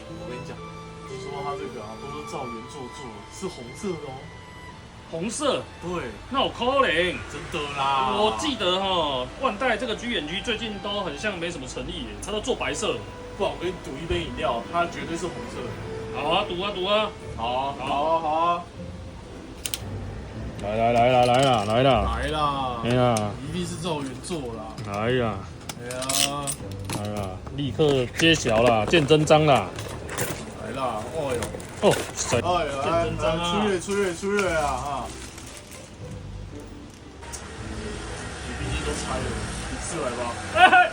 我跟你讲，听说它这个啊都是照原作做的，是红色的哦。红色，对，那我可能。真的啦。我记得哈，万代这个 G&G 最近都很像没什么诚意耶，他都做白色的。不然我跟你赌一杯饮料，它绝对是红色的。好啊，赌啊赌啊！好啊，好啊，好啊。来啦！来啦，哎呀，一定是照原作啦。哎呀，哎呀，来啦！立刻揭晓啦，见真章啦！来啦，哦哦，哟，哎呀，见真章啊！出月啊哈！你毕竟都猜了，你试来吧。